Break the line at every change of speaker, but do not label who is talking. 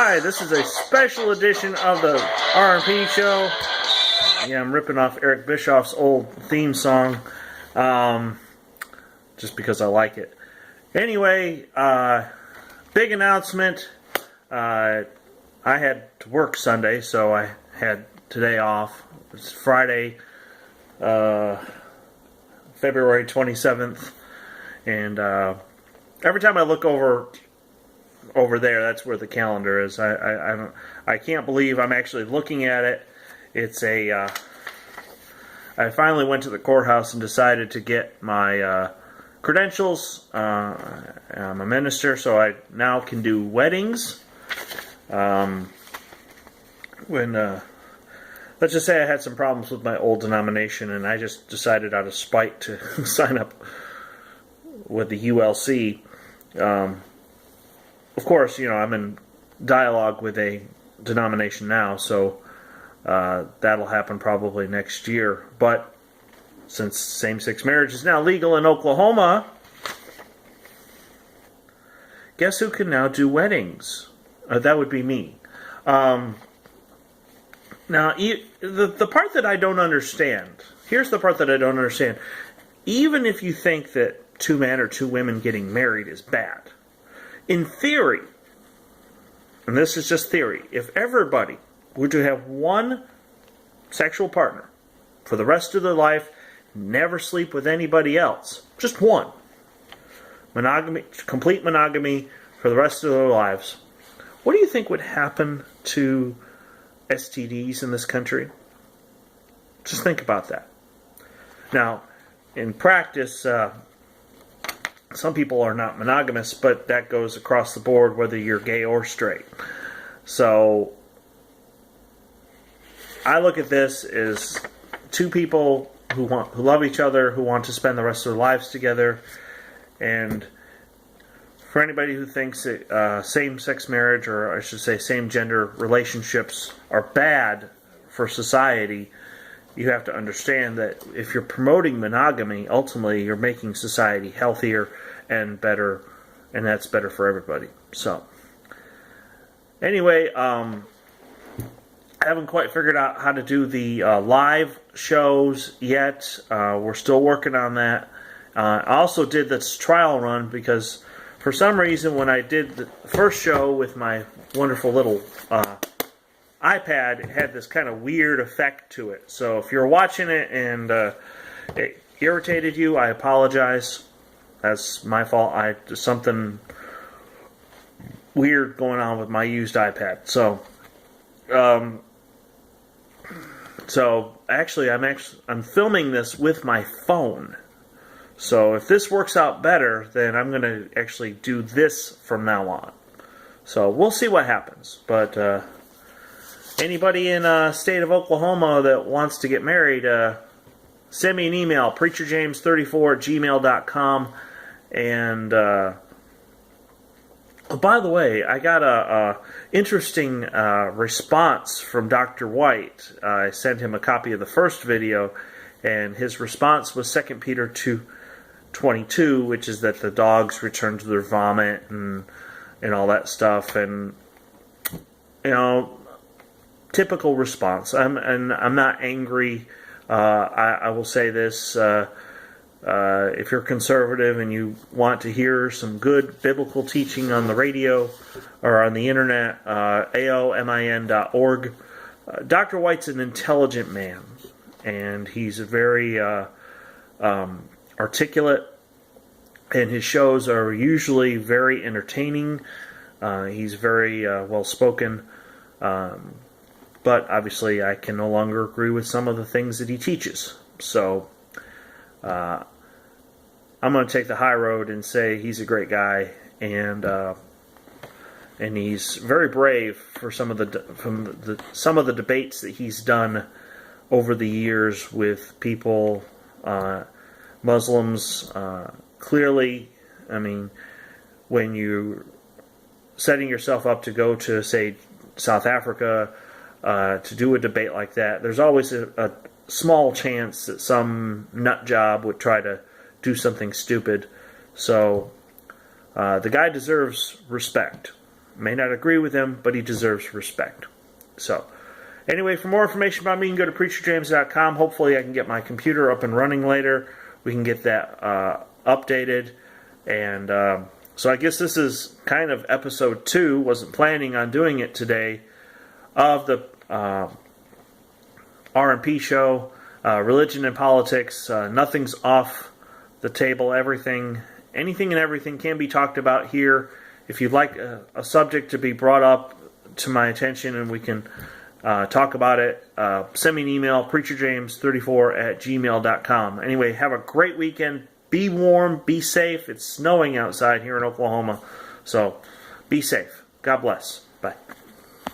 Hi, this is a special edition of the R&P show. Yeah, I'm ripping off Eric Bischoff's old theme song, just because I like it. Anyway, big announcement. I had to work Sunday, so I had today off. It's Friday, February 27th, and every time I look over there, that's where the calendar is. I can't believe I'm actually looking at it. It's I finally went to the courthouse and decided to get my credentials. I'm a minister, so I now can do weddings. Let's just say I had some problems with my old denomination, and I just decided out of spite to sign up with the ULC. Of course, I'm in dialogue with a denomination now, so that'll happen probably next year. But since same-sex marriage is now legal in Oklahoma, guess who can now do weddings? That would be me. Now, the part that I don't understand, here's the part that I don't understand. Even if you think that two men or two women getting married is bad, in theory, and this is just theory, if everybody were to have one sexual partner for the rest of their life, never sleep with anybody else, just one, monogamy, complete monogamy for the rest of their lives, what do you think would happen to STDs in this country? Just think about that. Now, in practice, some people are not monogamous, but that goes across the board whether you're gay or straight. So I look at this as two people who love each other, who want to spend the rest of their lives together. And for anybody who thinks that same-sex marriage, or I should say same-gender relationships, are bad for society, you have to understand that if you're promoting monogamy, ultimately you're making society healthier and better, and that's better for everybody. So, anyway, I haven't quite figured out how to do the live shows yet. We're still working on that. I also did this trial run because for some reason when I did the first show with my wonderful little iPad, it had this kind of weird effect to it. So if you're watching it and it irritated you, I apologize. That's my fault. There's something weird going on with my used iPad. So, actually, I'm filming this with my phone. So if this works out better, then I'm going to actually do this from now on. So we'll see what happens. But anybody in state of Oklahoma that wants to get married, send me an email, preacherjames34@gmail.com. And oh, by the way, I got a interesting response from Dr. White. I sent him a copy of the first video, and his response was 2 Peter 2:22, which is that the dogs return to their vomit and all that stuff. And typical response. I'm not angry. I will say this. If you're conservative and you want to hear some good biblical teaching on the radio or on the internet, aomin.org. Dr. White's an intelligent man, and he's very articulate, and his shows are usually very entertaining. He's very well-spoken, but obviously I can no longer agree with some of the things that he teaches. So I'm going to take the high road and say he's a great guy, and he's very brave for some of the debates that he's done over the years with people, Muslims. Clearly, I mean, when you're setting yourself up to go to, say, South Africa to do a debate like that, there's always a small chance that some nut job would try to do something stupid. So the guy deserves respect. may not agree with him, but he deserves respect. So, anyway, for more information about me, you can go to PreacherJames.com. Hopefully I can get my computer up and running later. We can get that updated. And so I guess this is kind of episode 2. Wasn't planning on doing it today, of the R&P show, Religion and Politics. Nothing's off the table. Anything and everything can be talked about here. If you'd like a subject to be brought up to my attention and we can talk about it, send me an email, preacherjames34@gmail.com. Anyway, have a great weekend. Be warm, be safe. It's snowing outside here in Oklahoma, so be safe. God bless. Bye.